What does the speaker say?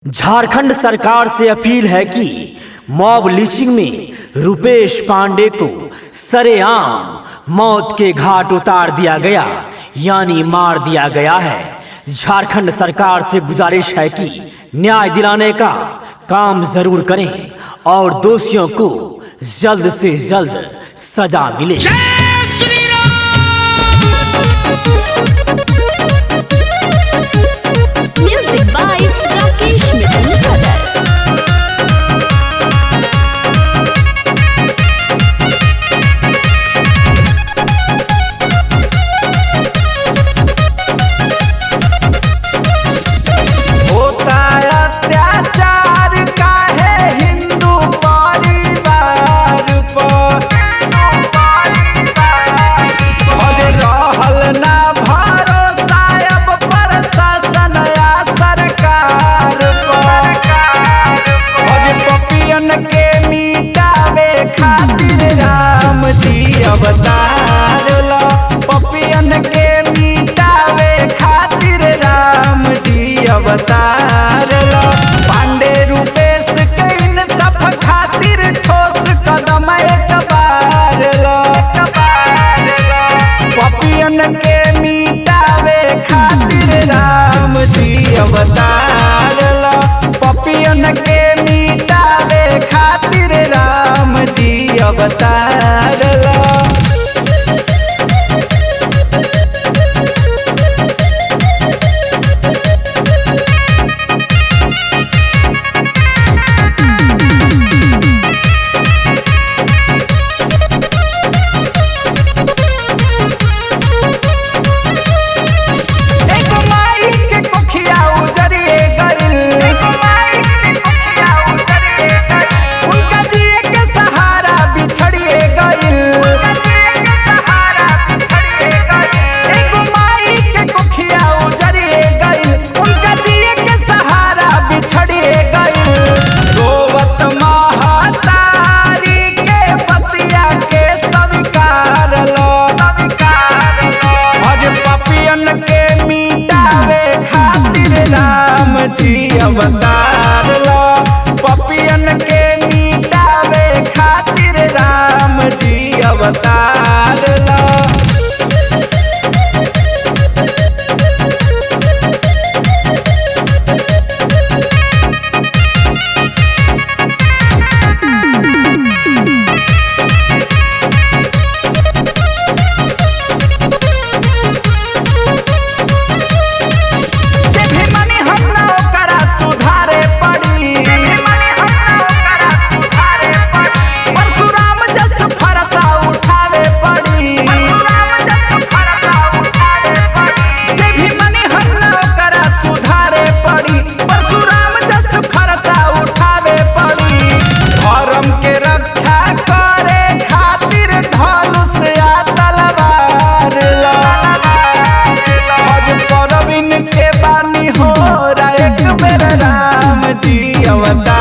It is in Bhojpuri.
झारखंड सरकार से अपील है कि मॉब लिंचिंग में रुपेश पांडे को सरेआम मौत के घाट उतार दिया गया, यानी मार दिया गया है। झारखंड सरकार से गुजारिश है कि न्याय दिलाने का काम जरूर करें और दोषियों को जल्द से जल्द सजा मिले। Music by Rakesh Mittal. अवतार लो पपियन के मिटावे खातिर राम जी अवतार लो। पांडे रुपेश के इन सब खातिर ठोस कदम एक बार लो। पपियन के मिटावे खातिर राम जी अवतार लो। पपियन के मिटावे खातिर राम जी अवतार लो। अवतार लो पपियन के मिटावे खातिर राम जी अवतार लो। राम जी अवतार।